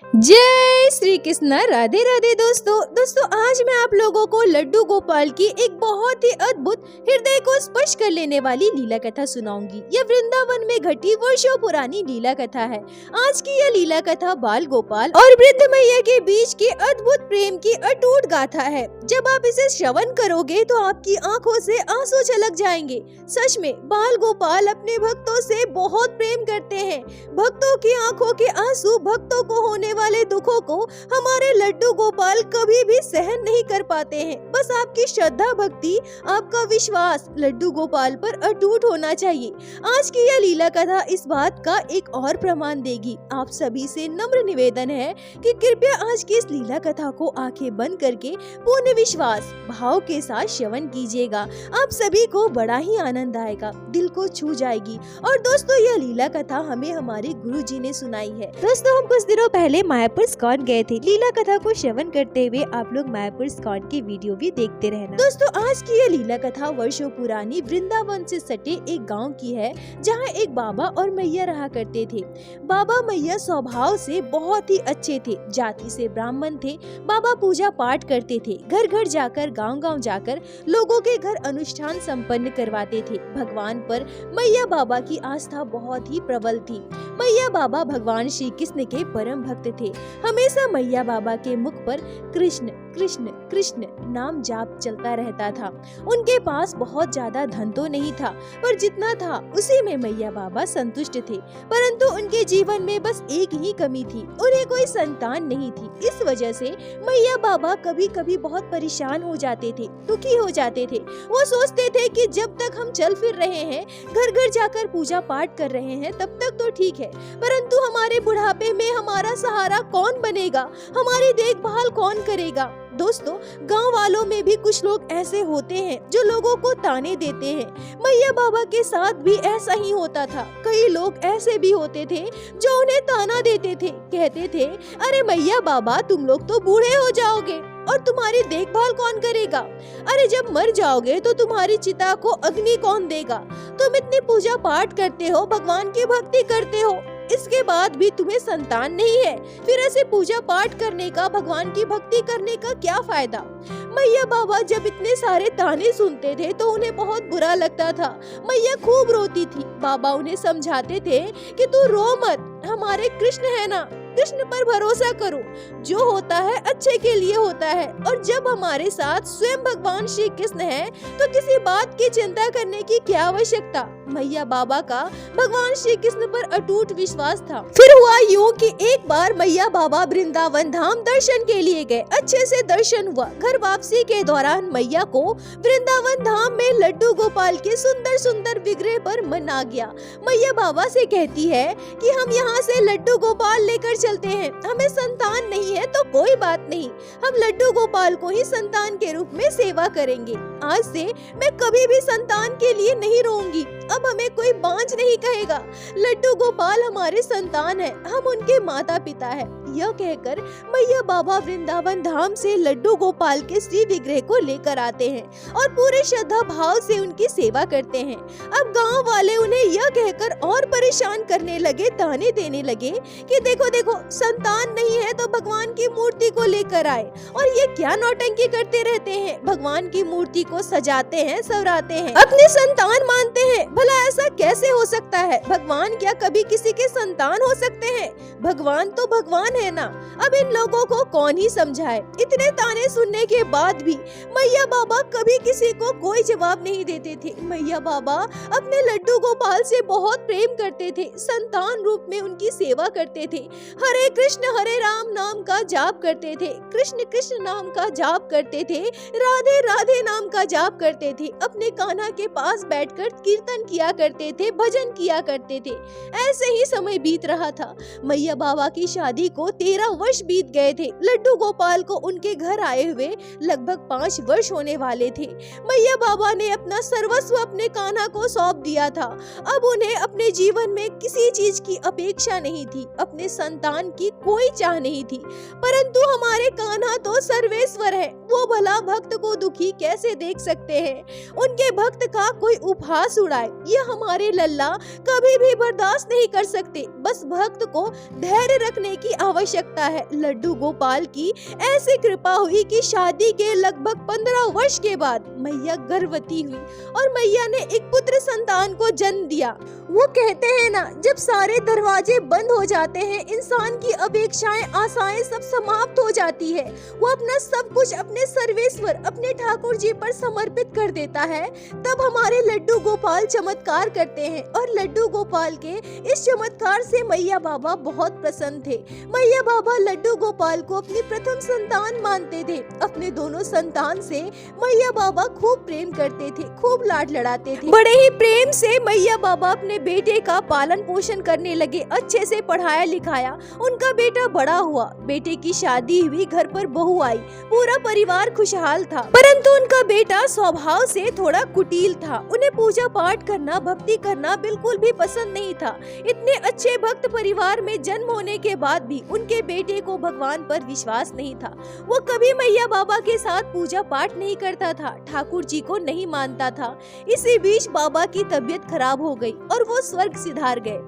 जय श्री कृष्ण। राधे राधे दोस्तों आज मैं आप लोगों को लड्डू गोपाल की एक बहुत ही अद्भुत हृदय को स्पर्श कर लेने वाली लीला कथा सुनाऊंगी। यह वृंदावन में घटी वर्षों पुरानी लीला कथा है। आज की यह लीला कथा बाल गोपाल और वृद्ध मैया के बीच के अद्भुत प्रेम की अटूट गाथा है। जब आप इसे श्रवण करोगे तो आपकी आंखों से आंसू छलक जाएंगे। सच में बाल गोपाल अपने भक्तों से बहुत प्रेम करते हैं। भक्तों की आंखों के आंसू, भक्तों को होने वाले दुखों को हमारे लड्डू गोपाल कभी भी सहन नहीं कर पाते हैं। बस आपकी श्रद्धा भक्ति, आपका विश्वास लड्डू गोपाल पर अटूट होना चाहिए। आज की यह लीला कथा इस बात का एक और प्रमाण देगी। आप सभी से नम्र निवेदन है कि कृपया आज की इस लीला कथा को आंखें बंद करके पूर्ण विश्वास भाव के साथ श्रवण कीजिएगा। आप सभी को बड़ा ही आनंद आएगा, दिल को छू जाएगी। और दोस्तों यह लीला कथा हमें हमारे गुरु जी ने सुनाई है। दोस्तों हम कुछ दिनों पहले मायापुर स्कॉन गए थे। लीला कथा को श्रवण करते हुए आप लोग मायापुर स्कॉन की वीडियो भी देखते रहना। दोस्तों आज की यह लीला कथा वर्षों पुरानी वृंदावन से सटे एक गांव की है, जहां एक बाबा और मैया रहा करते थे। बाबा मैया स्वभाव से बहुत ही अच्छे थे, जाति से ब्राह्मण थे। बाबा पूजा पाठ करते थे, घर घर जाकर, गांव-गांव जाकर लोगों के घर अनुष्ठान संपन्न करवाते थे। भगवान पर मैया बाबा की आस्था बहुत ही प्रबल थी। मैया बाबा भगवान श्री कृष्ण के परम भक्त थे। हमेशा मैया बाबा के मुख पर कृष्ण कृष्ण कृष्ण नाम जाप चलता रहता था। उनके पास बहुत ज्यादा धन तो नहीं था, पर जितना था उसी में मैया बाबा संतुष्ट थे। परंतु उनके जीवन में बस एक ही कमी थी, उन्हें कोई संतान नहीं थी। इस वजह से मैया बाबा कभी कभी बहुत परेशान हो जाते थे, दुखी हो जाते थे। वो सोचते थे कि जब तक हम चल फिर रहे हैं, घर घर जाकर पूजा पाठ कर रहे हैं, तब तक तो ठीक है, परंतु हमारे बुढ़ापे में हमारा सहारा कौन बनेगा, हमारी देखभाल कौन करेगा। दोस्तों गांव वालों में भी कुछ लोग ऐसे होते हैं जो लोगों को ताने देते हैं। मैया बाबा के साथ भी ऐसा ही होता था। कई लोग ऐसे भी होते थे जो उन्हें ताना देते थे, कहते थे अरे मैया बाबा तुम लोग तो बूढ़े हो जाओगे और तुम्हारी देखभाल कौन करेगा। अरे जब मर जाओगे तो तुम्हारी चिता को अग्नि कौन देगा। तुम इतनी पूजा पाठ करते हो, भगवान की भक्ति करते हो, इसके बाद भी तुम्हें संतान नहीं है, फिर ऐसे पूजा पाठ करने का, भगवान की भक्ति करने का क्या फायदा। मैया बाबा जब इतने सारे ताने सुनते थे तो उन्हें बहुत बुरा लगता था। मैया खूब रोती थी। बाबा उन्हें समझाते थे कि तू रो मत, हमारे कृष्ण है ना, कृष्ण पर भरोसा करो, जो होता है अच्छे के लिए होता है। और जब हमारे साथ स्वयं भगवान श्री कृष्ण है तो किसी बात की चिंता करने की क्या आवश्यकता। मैया बाबा का भगवान श्री कृष्ण पर अटूट विश्वास था। फिर हुआ यूं कि एक बार मैया बाबा वृंदावन धाम दर्शन के लिए गए। अच्छे से दर्शन हुआ। घर वापसी के दौरान मैया को वृंदावन धाम में लड्डू गोपाल के सुंदर सुंदर विग्रह पर मन आ गया। मैया बाबा से कहती है कि हम यहाँ से लड्डू गोपाल लेकर चलते हैं। हमें संतान नहीं है तो कोई बात नहीं, हम लड्डू गोपाल को ही संतान के रूप में सेवा करेंगे। आज से मैं कभी भी संतान के लिए नहीं रोऊंगी। अब हमें कोई बांझ नहीं कहेगा। लड्डू गोपाल हमारे संतान है, हम उनके माता पिता है। यह कहकर मैया बाबा वृंदावन धाम से लड्डू गोपाल के श्री विग्रह को लेकर आते हैं और पूरे श्रद्धा भाव से उनकी सेवा करते हैं। अब गांव वाले उन्हें यह कहकर और परेशान करने लगे, ताने देने लगे कि देखो देखो संतान नहीं है तो भगवान की मूर्ति को लेकर आए और ये क्या नौटंकी करते रहते हैं। भगवान की मूर्ति को सजाते हैं, संवराते हैं, अपनी संतान मानते हैं। भला ऐसा कैसे हो सकता है। भगवान क्या कभी किसी के संतान हो सकते हैं। भगवान तो भगवान है ना। अब इन लोगों को कौन ही समझाए। इतने ताने सुनने के बाद भी मैया बाबा कभी किसी को कोई जवाब नहीं देते थे। मैया बाबा अपने लड्डू गोपाल से बहुत प्रेम करते थे, संतान रूप में उनकी सेवा करते थे। हरे कृष्ण हरे राम नाम का जाप करते थे, कृष्ण कृष्ण नाम का जाप करते थे, राधे राधे नाम का जाप करते थे। अपने कान्हा के पास बैठकर कीर्तन किया करते थे, भजन किया करते थे। ऐसे ही समय बीत रहा था। मैया बाबा की शादी को 13 वर्ष बीत गए थे। लड्डू गोपाल को उनके घर आए हुए लगभग 5 वर्ष होने वाले थे। मैया बाबा ने अपना सर्वस्व अपने कान्हा को सौंप दिया था। अब उन्हें अपने जीवन में किसी चीज की अपेक्षा नहीं थी, अपने संतान की कोई चाह नहीं थी। परंतु हमारे कान्हा तो सर्वेश्वर है, वो भला भक्त को दुखी कैसे देख सकते हैं। उनके भक्त का कोई उपहास उड़ाए, ये हमारे लल्ला कभी भी बर्दाश्त नहीं कर सकते। बस भक्त को धैर्य रखने की आवश्यकता है। लड्डू गोपाल की ऐसी कृपा हुई कि शादी के लगभग 15 वर्ष के बाद मैया गर्भवती हुई और मैया ने एक पुत्र संतान को जन्म दिया। वो कहते हैं ना, जब सारे दरवाजे बंद हो जाते हैं, इंसान की अपेक्षाएं, आशाएं सब समाप्त हो जाती है। वो अपना सब कुछ अपने सर्वेश्वर, अपने ठाकुर जी पर समर्पित कर देता है। तब हमारे लड्डू गोपाल चमत्कार करते हैं और लड्डू गोपाल के इस चमत्कार से मैया बाबा बहुत प्रसन्न थे। मैया बाबा लड्डू गोपाल को अपनी प्रथम संतान मानते थे। अपने दोनों संतान से मैया बाबा खूब प्रेम करते थे, खूब लाड लड़ाते थे। बड़े ही प्रेम से मैया बाबा अपने बेटे का पालन पोषण करने लगे, अच्छे से पढ़ाया लिखाया। उनका बेटा बड़ा हुआ, बेटे की शादी हुई, घर पर बहू आई, पूरा परिवार खुशहाल था। परंतु उनका बेटा स्वभाव से थोड़ा कुटिल था। उन्हें पूजा पाठ करना, भक्ति करना बिल्कुल भी पसंद नहीं था। इतने अच्छे भक्त परिवार में जन्म होने के बाद भी उनके बेटे को भगवान पर विश्वास नहीं था। वो कभी मैया बाबा के साथ पूजा पाठ नहीं करता था, ठाकुर जी को नहीं मानता था। इसी बीच बाबा की तबीयत खराब हो गई और वो स्वर्ग सिधार गए।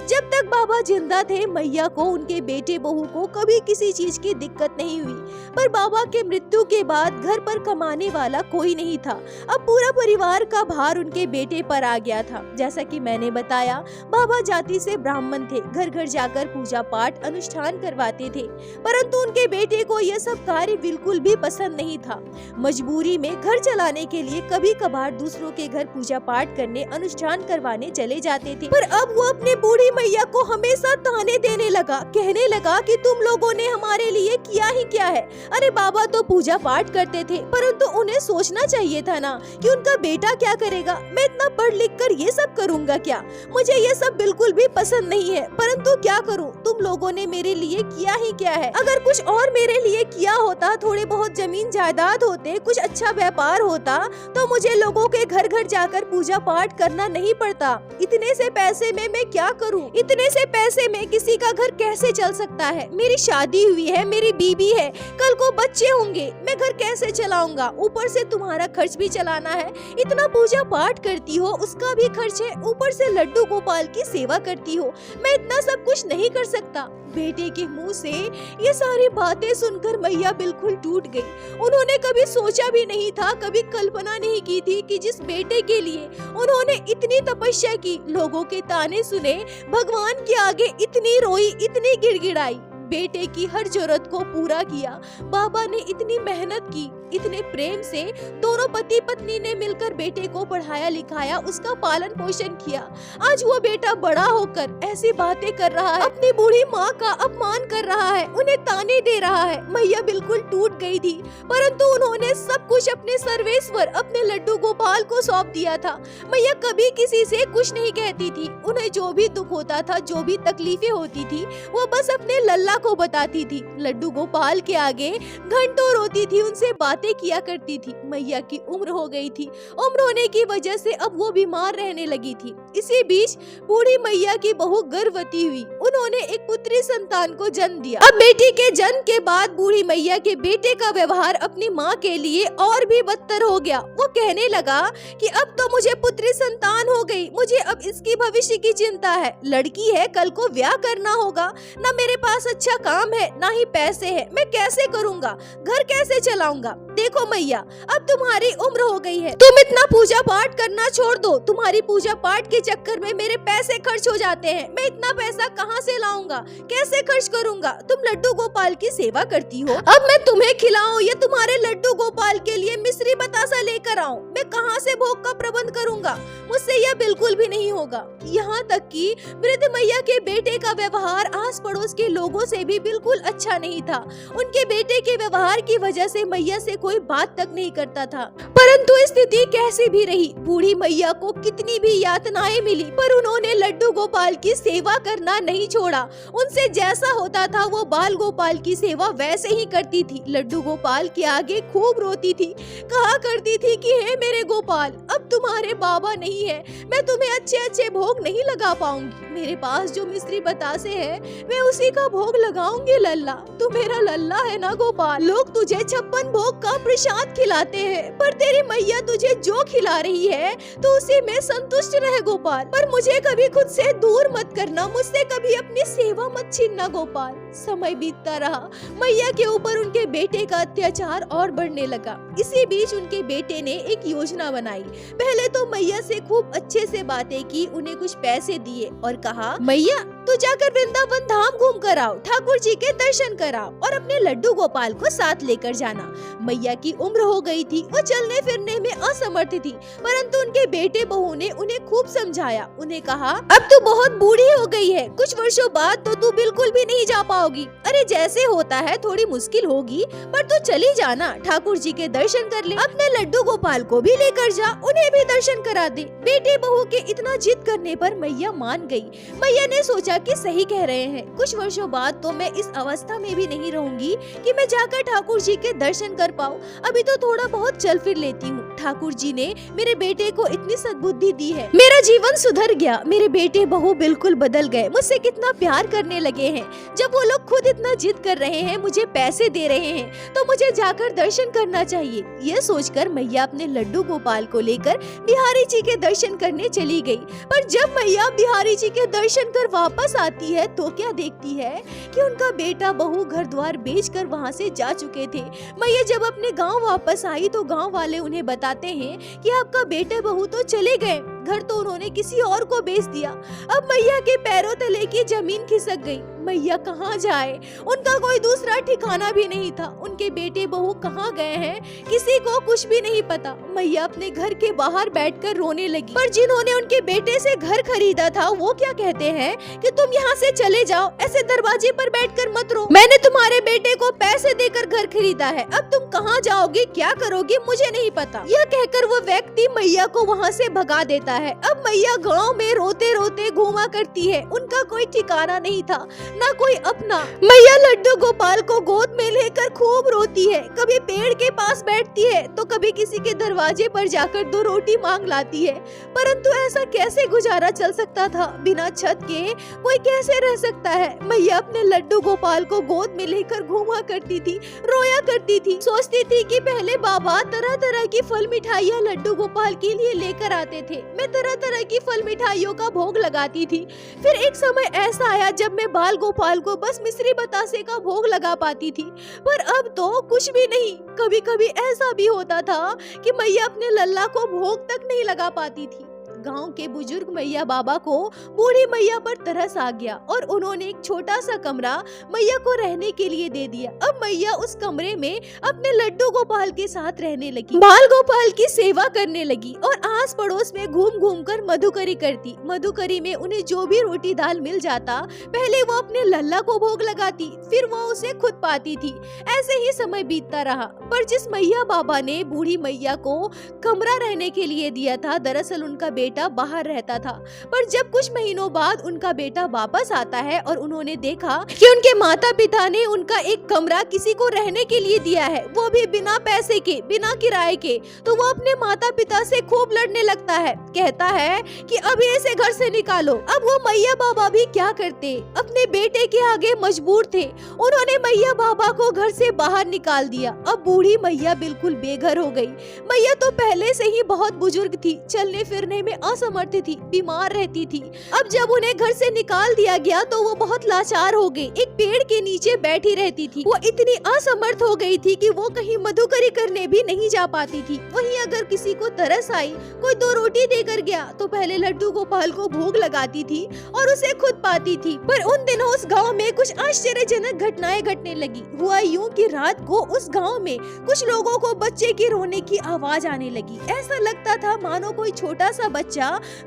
जब तक बाबा जिंदा थे, मैया को, उनके बेटे बहू को कभी किसी चीज की दिक्कत नहीं हुई। पर बाबा के मृत्यु के बाद घर पर कमाने वाला कोई नहीं था। अब पूरा परिवार का भार उनके बेटे पर आ गया था। जैसा कि मैंने बताया, बाबा जाति से ब्राह्मण थे, घर घर जाकर पूजा पाठ अनुष्ठान करवाते थे। परंतु उनके बेटे को यह सब कार्य बिल्कुल भी पसंद नहीं था। मजबूरी में घर चलाने के लिए कभी कभार दूसरों के घर पूजा पाठ करने, अनुष्ठान करवाने चले जाते थे। पर अब वो अपने बूढ़ी मैया को हमेशा ताने देने लगा, कहने लगा कि तुम लोगों ने हमारे लिए किया ही क्या है। अरे बाबा तो पूजा पाठ करते थे, परंतु उन्हें सोचना चाहिए था ना कि उनका बेटा क्या करेगा। मैं इतना पढ़ लिख कर ये सब करूँगा क्या? मुझे ये सब बिल्कुल भी पसंद नहीं है, परंतु क्या करूँ, तुम लोगों ने मेरे लिए किया ही क्या है। अगर कुछ और मेरे लिए किया होता, थोड़े बहुत जमीन जायदाद होते, कुछ अच्छा व्यापार होता, तो मुझे लोगों के घर घर जाकर पूजा पाठ करना नहीं पड़ता। इतने से पैसे में मैं क्या करूं? इतने से पैसे में किसी का घर कैसे चल सकता है? मेरी शादी हुई है, मेरी बीबी है, कल को बच्चे होंगे, मैं घर कैसे चलाऊंगा? ऊपर से तुम्हारा खर्च भी चलाना है। इतना पूजा पाठ करती हो, उसका भी खर्च है, ऊपर से लड्डू गोपाल की सेवा करती हो, मैं इतना सब कुछ नहीं कर सकता। बेटे के मुंह से ये सारी बातें सुनकर मैया बिल्कुल टूट गई। उन्होंने कभी सोचा भी नहीं था, कभी कल्पना नहीं की थी कि जिस बेटे के लिए उन्होंने इतनी तपस्या की, लोगों के ताने सुने, भगवान के आगे इतनी रोई, इतनी गिड़गिड़ाई, बेटे की हर जरूरत को पूरा किया। बाबा ने इतनी मेहनत की, इतने प्रेम से दोनों पति पत्नी ने मिलकर बेटे को पढ़ाया लिखाया, उसका पालन पोषण किया। आज वो बेटा बड़ा होकर ऐसी बातें कर रहा है, अपनी बूढ़ी माँ का अपमान कर रहा है, उन्हें ताने दे रहा है। मैया बिल्कुल टूट गई थी, परंतु उन्होंने सब कुछ अपने सर्वेश्वर, अपने लड्डू गोपाल को सौंप दिया था। मैया कभी किसी से कुछ नहीं कहती थी। उन्हें जो भी दुख होता था, जो भी तकलीफें होती थी, वो बस अपने लल्ला को बताती थी। लड्डू गोपाल के आगे घंटों रोती थी, उनसे बातें किया करती थी। मैया की उम्र हो गई थी, उम्र होने की वजह से अब वो बीमार रहने लगी थी। इसी बीच बूढ़ी मैया की बहू गर्भवती हुई, उन्होंने एक पुत्री संतान को जन्म दिया। अब बेटी के जन्म के बाद बूढ़ी मैया के बेटे का व्यवहार अपनी माँ के लिए और भी बदतर हो गया। वो कहने लगा कि अब तो मुझे पुत्री संतान हो गई, मुझे अब इसकी भविष्य की चिंता है। लड़की है, कल को ब्याह करना होगा, न मेरे पास अच्छा काम है, ना ही पैसे है, मैं कैसे करूँगा, घर कैसे चलाऊंगा? देखो मैया, अब तुम्हारी उम्र हो गई है, तुम इतना पूजा पाठ करना छोड़ दो। तुम्हारी पूजा पाठ के चक्कर में मेरे पैसे खर्च हो जाते हैं, मैं इतना पैसा कहाँ से लाऊंगा, कैसे खर्च करूंगा? तुम लड्डू गोपाल की सेवा करती हो, अब मैं तुम्हें खिलाऊं या तुम्हारे लड्डू गोपाल के लिए मिश्री बतासा लेकर आऊं? मैं कहाँ से भोग का प्रबंध करूंगा? मुझसे यह बिल्कुल भी नहीं होगा। यहाँ तक कि वृद्ध मैया के बेटे का व्यवहार आस पड़ोस के लोगों से भी बिल्कुल अच्छा नहीं था। उनके बेटे के व्यवहार की वजह से मैया से कोई बात तक नहीं करता था। परंतु स्थिति कैसी भी रही, बूढ़ी मैया को कितनी भी यातनाएं मिली, पर उन्होंने लड्डू गोपाल की सेवा करना नहीं छोड़ा। उनसे जैसा होता था वो बाल गोपाल की सेवा वैसे ही करती थी। लड्डू गोपाल के आगे खूब रोती थी, कहा करती थी कि हे मेरे गोपाल, अब तुम्हारे बाबा नहीं है, मैं तुम्हें अच्छे अच्छे भोग नहीं लगा पाऊंगी। मेरे पास जो मिश्री बतासे है मैं उसी का भोग लगाऊंगी। लल्ला, तू मेरा लल्ला है ना गोपाल, लोग तुझे 56 भोग का प्रसाद खिलाते हैं, पर तेरी मैया तुझे जो खिला रही है तो उसी में संतुष्ट रह गोपाल। पर मुझे कभी खुद से दूर मत करना, मुझसे कभी अपनी सेवा मत छीनना गोपाल। समय बीतता रहा, मैया के ऊपर उनके बेटे का अत्याचार और बढ़ने लगा। इसी बीच उनके बेटे ने एक योजना बनाई। पहले तो मैया से खूब अच्छे से बातें की, उन्हें कुछ पैसे दिए और कहा, मैया तू जाकर वृंदावन धाम घूम कर आओ, ठाकुर जी के दर्शन कराओ और अपने लड्डू गोपाल को साथ लेकर जाना। मैया की उम्र हो गई थी, वो चलने फिरने में असमर्थ थी, परंतु उनके बेटे बहू ने उन्हें खूब समझाया। उन्हें कहा, अब तू बहुत बूढ़ी हो गई है, कुछ वर्षों बाद तो तू बिल्कुल भी नहीं जा पाओगी। अरे जैसे होता है थोड़ी मुश्किल होगी, पर तू चली जाना, ठाकुर जी के दर्शन कर ले, अपने लड्डू गोपाल को भी लेकर जा, उन्हें भी दर्शन करा दे। बेटे बहू के इतना जिद करने पर मैया मान गई। मैया ने सोचा कि सही कह रहे हैं, कुछ वर्षों बाद तो मैं इस अवस्था में भी नहीं रहूंगी कि मैं जाकर ठाकुर जी के दर्शन कर पाऊँ। अभी तो थोड़ा बहुत चल फिर लेती हूँ। ठाकुर जी ने मेरे बेटे को इतनी सद्बुद्धि दी है, मेरा जीवन सुधर गया, मेरे बेटे बहू बिल्कुल बदल गए, मुझसे कितना प्यार करने लगे हैं। जब वो लोग खुद इतना जिद कर रहे हैं, मुझे पैसे दे रहे हैं, तो मुझे जाकर दर्शन करना चाहिए। यह सोचकर मैया अपने लड्डू गोपाल को लेकर बिहारी जी के दर्शन करने चली गई। पर जब मैया बिहारी जी के दर्शन कर वापस आती है तो क्या देखती है कि उनका बेटा बहू घर द्वार बेचकर वहाँ से जा चुके थे। मैया जब अपने गांव वापस आई तो गांव वाले उन्हें बताते हैं कि आपका बेटा बहू तो चले गए, घर तो उन्होंने किसी और को बेच दिया। अब मैया के पैरों तले की जमीन खिसक गई। मैया कहाँ जाए, उनका कोई दूसरा ठिकाना भी नहीं था। उनके बेटे बहू कहाँ गए हैं किसी को कुछ भी नहीं पता। मैया अपने घर के बाहर बैठकर रोने लगी। पर जिन्होंने उनके बेटे से घर खरीदा था वो क्या कहते हैं कि तुम यहाँ से चले जाओ, ऐसे दरवाजे पर बैठकर मत रो, मैंने तुम्हारे बेटे को पैसे देकर घर खरीदा है, अब तुम कहाँ जाओगे क्या करोगे मुझे नहीं पता। यह कहकर वो व्यक्ति मैया को वहाँ से भगा देता है। अब मैया गाँव में रोते रोते घूमा करती है, उनका कोई ठिकाना नहीं था, ना कोई अपना। मैया लड्डू गोपाल को गोद में लेकर खूब रोती है, कभी पेड़ के पास बैठती है तो कभी किसी के दरवाजे पर जाकर 2 रोटी मांग लाती है। परंतु ऐसा कैसे गुजारा चल सकता था, बिना छत के कोई कैसे रह सकता है। मैया अपने लड्डू गोपाल को गोद में लेकर घूमा करती थी, रोया करती थी, सोचती थी कि पहले बाबा तरह तरह की फल मिठाइयाँ लड्डू गोपाल के लिए लेकर आते थे, मैं तरह तरह की फल मिठाइयों का भोग लगाती थी। फिर एक समय ऐसा आया जब मैं बाल गोपाल को बस मिश्री बतासे का भोग लगा पाती थी, पर अब तो कुछ भी नहीं। कभी कभी ऐसा भी होता था कि मैया अपने लल्ला को भोग तक नहीं लगा पाती थी। गांव के बुजुर्ग मैया बाबा को बूढ़ी मैया पर तरस आ गया और उन्होंने एक छोटा सा कमरा मैया को रहने के लिए दे दिया। अब मैया उस कमरे में अपने लड्डू गोपाल के साथ रहने लगी, बाल गोपाल की सेवा करने लगी और आस पड़ोस में घूम घूम कर मधुकरी करती। मधुकरी में उन्हें जो भी रोटी दाल मिल जाता, पहले वो अपने लल्ला को भोग लगाती, फिर वो उसे खुद पाती थी। ऐसे ही समय बीतता रहा। पर जिस मैया बाबा ने बूढ़ी मैया को कमरा रहने के लिए दिया था, दरअसल उनका बेटा बाहर रहता था। पर जब कुछ महीनों बाद उनका बेटा वापस आता है और उन्होंने देखा कि उनके माता पिता ने उनका एक कमरा किसी को रहने के लिए दिया है, वो भी बिना पैसे के, बिना किराए के, तो वो अपने माता पिता से खूब लड़ने लगता है, कहता है कि अभी इसे घर से निकालो। अब वो मैया बाबा भी क्या करते, अपने बेटे के आगे मजबूर थे। उन्होंने मैया बाबा को घर से बाहर निकाल दिया। अब बूढ़ी मैया बिल्कुल बेघर हो गई। मैया तो पहले से ही बहुत बुजुर्ग थी, चलने फिरने में असमर्थ थी, बीमार रहती थी। अब जब उन्हें घर से निकाल दिया गया तो वो बहुत लाचार हो गई, एक पेड़ के नीचे बैठी रहती थी। वो इतनी असमर्थ हो गई थी कि वो कहीं मधुकरी करने भी नहीं जा पाती थी। वहीं अगर किसी को तरस आई, कोई 2 रोटी देकर गया तो पहले लड्डू गोपाल को भोग लगाती थी और उसे खुद पाती थी। पर उन दिनों उस गाँव में कुछ आश्चर्यजनक घटनाएं घटने लगी। हुआ यूं कि रात को उस गाँव में कुछ लोगों को बच्चे की रोने की आवाज आने लगी। ऐसा लगता था मानो कोई छोटा सा बच्चा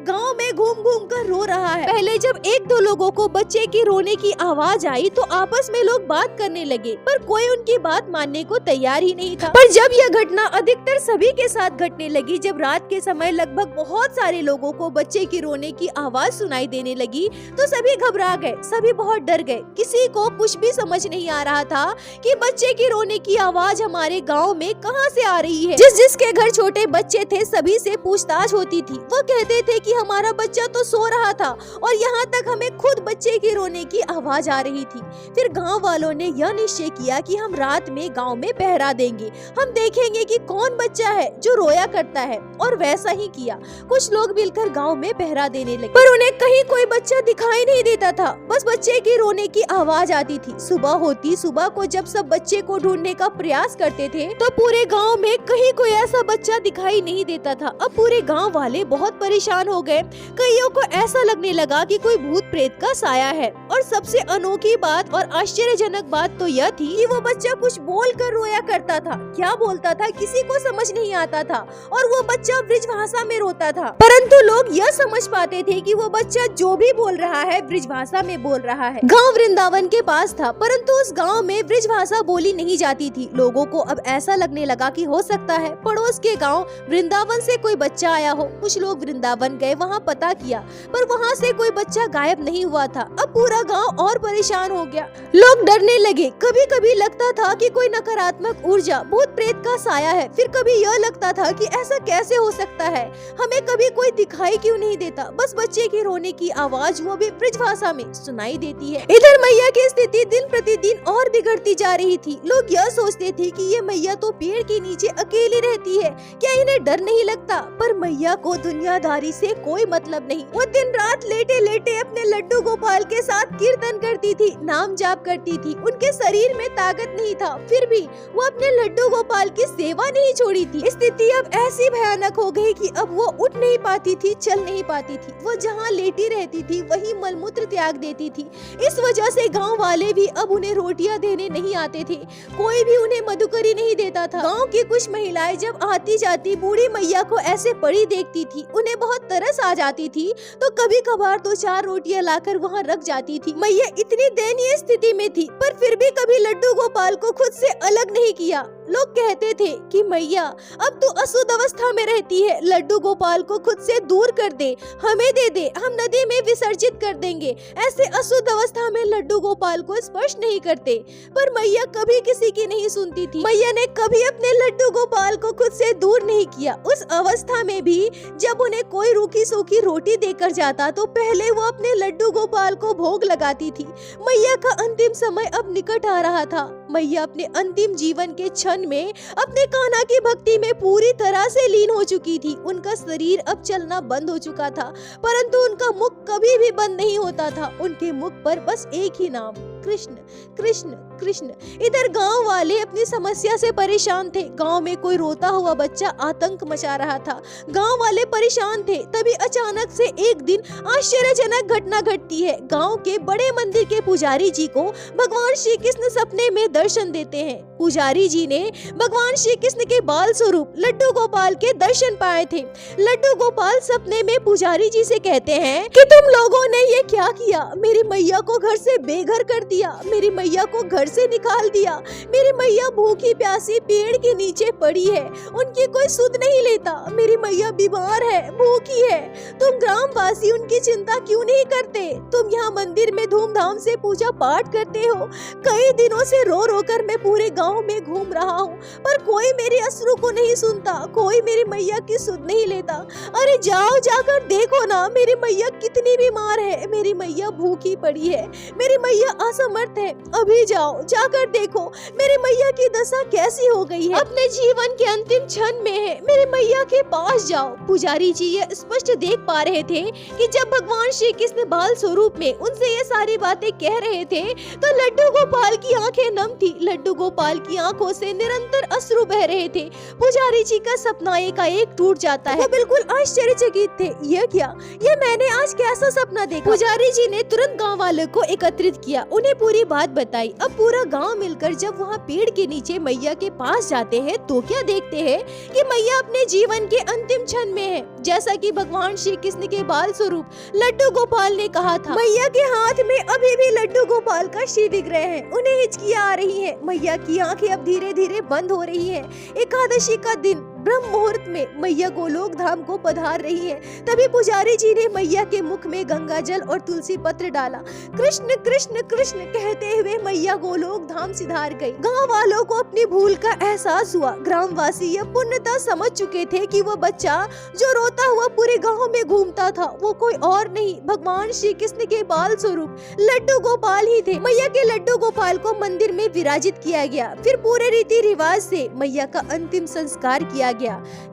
गांव में घूम घूम कर रो रहा है। पहले जब 1-2 लोगों को बच्चे की रोने की आवाज आई तो आपस में लोग बात करने लगे, पर कोई उनकी बात मानने को तैयार ही नहीं था। पर जब यह घटना अधिकतर सभी के साथ घटने लगी, जब रात के समय लगभग बहुत सारे लोगों को बच्चे की रोने की आवाज सुनाई देने लगी, तो सभी घबरा गए, सभी बहुत डर गए। किसी को कुछ भी समझ नहीं आ रहा था कि बच्चे की रोने की आवाज हमारे गाँव में कहाँ से आ रही है। जिसके घर छोटे बच्चे थे सभी से पूछताछ होती थी। वो कहते थे कि हमारा बच्चा तो सो रहा था और यहाँ तक हमें खुद बच्चे के रोने की आवाज आ रही थी। फिर गांव वालों ने यह निश्चय किया कि हम रात में गांव में पहरा देंगे, हम देखेंगे कि कौन बच्चा है जो रोया करता है। और वैसा ही किया। कुछ लोग मिलकर गांव में पहरा देने लगे, पर उन्हें कहीं कोई बच्चा दिखाई नहीं देता था, बस बच्चे की रोने की आवाज आती थी। सुबह होती, सुबह को जब सब बच्चे को ढूंढने का प्रयास करते थे तो पूरे गांव में कहीं कोई ऐसा बच्चा दिखाई नहीं देता था। अब पूरे गांव वाले बहुत परेशान हो गए। कईयों को ऐसा लगने लगा कि कोई भूत प्रेत का साया है। और सबसे अनोखी बात और आश्चर्यजनक बात तो यह थी कि वो बच्चा कुछ बोल कर रोया करता था। क्या बोलता था किसी को समझ नहीं आता था और वो बच्चा ब्रिजभाषा में रोता था, परंतु लोग यह समझ पाते थे कि वो बच्चा जो भी बोल रहा है ब्रिजभाषा में बोल रहा है। गांव वृंदावन के पास था, परंतु उस गांव में ब्रिजभाषा बोली नहीं जाती थी। लोगों को अब ऐसा लगने लगा कि हो सकता है पड़ोस के गांव वृंदावन से कोई बच्चा आया हो। कुछ लोग वृंदावन गए, वहां पता किया, पर वहां से कोई बच्चा गायब नहीं हुआ था। अब पूरा गांव और परेशान हो गया। लोग डरने लगे। कभी कभी लगता था कि कोई नकारात्मक ऊर्जा भूत प्रेत का साया है, फिर कभी यह लगता था कि ऐसा कैसे हो सकता है, हमें कभी कोई दिखाई क्यों नहीं देता। बस बच्चे के रोने की आवाज वो भी ब्रिजभाषा में सुनाई देती है। इधर मैया की स्थिति दिन प्रतिदिन और बिगड़ती जा रही थी। लोग यह सोचते थे कि ये मैया तो पेड़ के नीचे अकेली रहती है, क्या इन्हें डर नहीं लगता। पर मैया को दुनियादारी से कोई मतलब नहीं। वो दिन रात लेटे लेटे अपने लड्डू गोपाल के साथ कीर्तन करती थी, नाम जाप करती थी। उनके शरीर में ताकत नहीं था, फिर भी वो अपने लड्डू गोपाल की सेवा नहीं छोड़ी थी। स्थिति अब ऐसी भयानक हो गई कि अब वो उठ नहीं पाती थी, चल नहीं पाती थी। वो जहाँ लेटी रहती थी वहीं मलमूत्र त्याग देती थी। इस वजह से गांव वाले भी अब उन्हें रोटियां देने नहीं आते थे, कोई भी उन्हें मधुकरी नहीं देता था। गांव की कुछ महिलाएं जब आती जाती बूढ़ी मैया को ऐसे पड़ी देखती थी, उन्हें बहुत तरस आ जाती थी, तो कभी कभार 2-4 रोटियां लाकर वहाँ रख जाती थी। मैया इतनी दयनीय स्थिति में थी, पर फिर भी कभी लड्डू गोपाल को खुद से अलग नहीं किया। लोग कहते थे कि मैया अब तू अशुद्ध अवस्था में रहती है, लड्डू गोपाल को खुद से दूर कर दे, हमें दे दे, हम नदी में विसर्जित कर देंगे। ऐसे अशुद्ध अवस्था में लड्डू गोपाल को स्पर्श नहीं करते। पर मैया कभी किसी की नहीं सुनती थी। मैया ने कभी अपने लड्डू गोपाल को खुद से दूर नहीं किया। उस अवस्था में भी जब उन्हें कोई रूखी सूखी रोटी देकर जाता तो पहले वो अपने लड्डू गोपाल को भोग लगाती थी। मैया का अंतिम समय अब निकट आ रहा था। मैया अपने अंतिम जीवन के क्षण में अपने कान्हा की भक्ति में पूरी तरह से लीन हो चुकी थी। उनका शरीर अब चलना बंद हो चुका था, परंतु उनका मुख कभी भी बंद नहीं होता था। उनके मुख पर बस एक ही नाम, कृष्ण कृष्ण कृष्ण। इधर गांव वाले अपनी समस्या से परेशान थे। गांव में कोई रोता हुआ बच्चा आतंक मचा रहा था। गांव वाले परेशान थे। तभी अचानक से एक दिन आश्चर्यजनक घटना घटती है। गांव के बड़े मंदिर के पुजारी जी को भगवान श्री कृष्ण सपने में दर्शन देते हैं। पुजारी जी ने भगवान श्री कृष्ण के बाल स्वरूप लड्डू गोपाल के दर्शन पाए थे। लड्डू गोपाल सपने में पुजारी जी से कहते हैं कि तुम लोगों ने ये क्या किया, मेरी मैया को घर से बेघर कर दिया, मेरी मैया को घर से निकाल दिया। मेरी मैया भूखी प्यासी पेड़ के नीचे पड़ी है, उनकी कोई सुध नहीं लेता। मेरी मैया बीमार है, भूखी है। तुम ग्रामवासी उनकी चिंता क्यों नहीं करते? तुम यहाँ मंदिर में धूमधाम से पूजा पाठ करते हो। कई दिनों से रो रो कर मैं पूरे गांव में घूम रहा हूँ, पर कोई मेरे अश्रु को नहीं सुनता, कोई मेरी मैया की सुध नहीं लेता। अरे जाओ, जाकर देखो ना, मेरी मैया कितनी बीमार है, मेरी मैया भूखी पड़ी है, मेरी मैया असमर्थ है। अभी जाओ, जाकर देखो मेरी मैया की दशा कैसी हो गई है, अपने जीवन के अंतिम क्षण में है। मेरी मैया के पास जाओ। पुजारी जी ये स्पष्ट देख पा रहे थे कि जब भगवान श्री कृष्ण बाल स्वरूप में उनसे ये सारी बातें कह रहे थे तो लड्डू गोपाल की आंखें नम थी। लड्डू गोपाल की आंखों से निरंतर अश्रु बह रहे थे। पुजारी जी का सपना एकाएक टूट जाता है। वो बिल्कुल आश्चर्यचकित थे। यह क्या, ये मैंने आज कैसा सपना देखा? पुजारी जी ने तुरंत गाँव वालों को एकत्रित किया, उन्हें पूरी बात बताई। अब पूरा गांव मिलकर जब वहाँ पेड़ के नीचे मैया के पास जाते हैं तो क्या देखते हैं कि मैया अपने जीवन के अंतिम क्षण में है। जैसा कि भगवान श्री कृष्ण के बाल स्वरूप लड्डू गोपाल ने कहा था। मैया के हाथ में अभी भी लड्डू गोपाल का शिव विग्रह है। उन्हें हिचकियां आ रही है। मैया की आंखें अब धीरे धीरे बंद हो रही है। एकादशी का दिन ब्रह्म मुहूर्त में मैया गोलोक धाम को पधार रही है। तभी पुजारी जी ने मैया के मुख में गंगा जल और तुलसी पत्र डाला। कृष्ण कृष्ण कृष्ण कहते हुए मैया गोलोक धाम सिधार गई। गांव वालों को अपनी भूल का एहसास हुआ। ग्रामवासी यह पूर्णतः समझ चुके थे कि वो बच्चा जो रोता हुआ पूरे गांव में घूमता था वो कोई और नहीं, भगवान श्री कृष्ण के बाल स्वरूप लड्डू गोपाल ही थे। मैया के लड्डू गोपाल को मंदिर में विराजित किया गया। फिर पूरे रीति रिवाज से मैया का अंतिम संस्कार किया गया।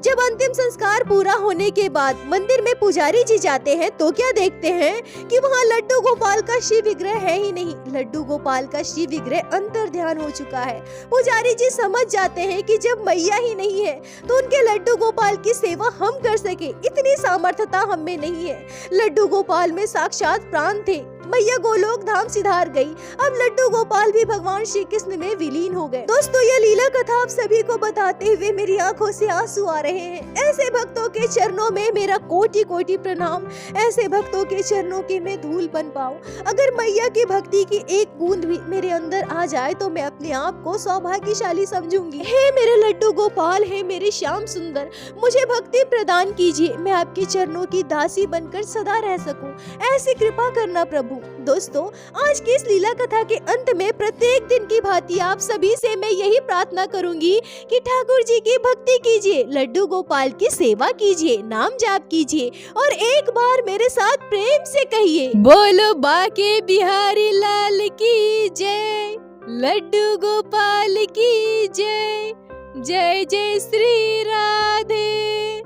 जब अंतिम संस्कार पूरा होने के बाद मंदिर में पुजारी जी जाते हैं तो क्या देखते हैं कि वहाँ लड्डू गोपाल का शिव विग्रह है ही नहीं। लड्डू गोपाल का शिव विग्रह अंतर ध्यान हो चुका है। पुजारी जी समझ जाते हैं कि जब मैया ही नहीं है तो उनके लड्डू गोपाल की सेवा हम कर सके इतनी सामर्थ्यता हम में नहीं है। लड्डू गोपाल में साक्षात प्राण थे। मैया गोलोक धाम सिधार गई। अब लड्डू गोपाल भी भगवान श्री कृष्ण में विलीन हो गए। दोस्तों, यह लीला कथा आप सभी को बताते हुए मेरी आंखों से आंसू आ रहे हैं। ऐसे भक्तों के चरणों में मेरा कोटि कोटि प्रणाम। ऐसे भक्तों के चरणों के मैं धूल बन पाऊं। अगर मैया की भक्ति की एक बूंद भी मेरे अंदर आ जाए तो मैं अपने आप को सौभाग्यशाली समझूंगी। हे मेरे लड्डू गोपाल, हे मेरे श्याम सुंदर, मुझे भक्ति प्रदान कीजिए। मैं आपके चरणों की दासी बनकर सदा रह सकूं। ऐसी कृपा करना प्रभु। दोस्तों, आज की इस लीला कथा के अंत में प्रत्येक दिन की भांति आप सभी से मैं यही प्रार्थना करूंगी कि ठाकुर जी की भक्ति कीजिए, लड्डू गोपाल की सेवा कीजिए, नाम जाप कीजिए और एक बार मेरे साथ प्रेम से कहिए, बोलो बाके बिहारी लाल की जय, लड्डू गोपाल की जय, जय जय श्री राधे।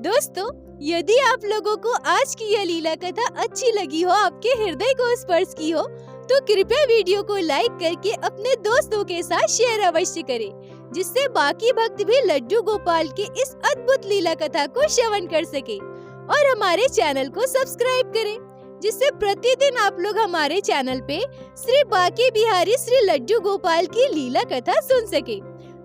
दोस्तों, यदि आप लोगों को आज की यह लीला कथा अच्छी लगी हो, आपके हृदय को स्पर्श की हो, तो कृपया वीडियो को लाइक करके अपने दोस्तों के साथ शेयर अवश्य करें, जिससे बाकी भक्त भी लड्डू गोपाल की इस अद्भुत लीला कथा को श्रवण कर सके। और हमारे चैनल को सब्सक्राइब करें, जिससे प्रतिदिन आप लोग हमारे चैनल पे श्री बाके बिहारी श्री लड्डू गोपाल की लीला कथा सुन सके।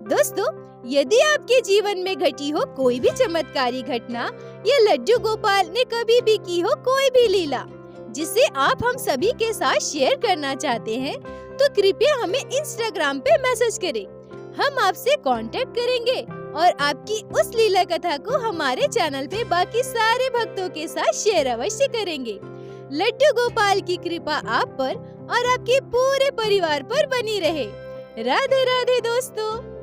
दोस्तों, यदि आपके जीवन में घटी हो कोई भी चमत्कारी घटना या लड्डू गोपाल ने कभी भी की हो कोई भी लीला जिसे आप हम सभी के साथ शेयर करना चाहते हैं, तो कृपया हमें इंस्टाग्राम पे मैसेज करें। हम आपसे कांटेक्ट करेंगे और आपकी उस लीला कथा को हमारे चैनल पे बाकी सारे भक्तों के साथ शेयर अवश्य करेंगे। लड्डू गोपाल की कृपा आप पर और आपके पूरे परिवार पर बनी रहे। राधे राधे दोस्तों।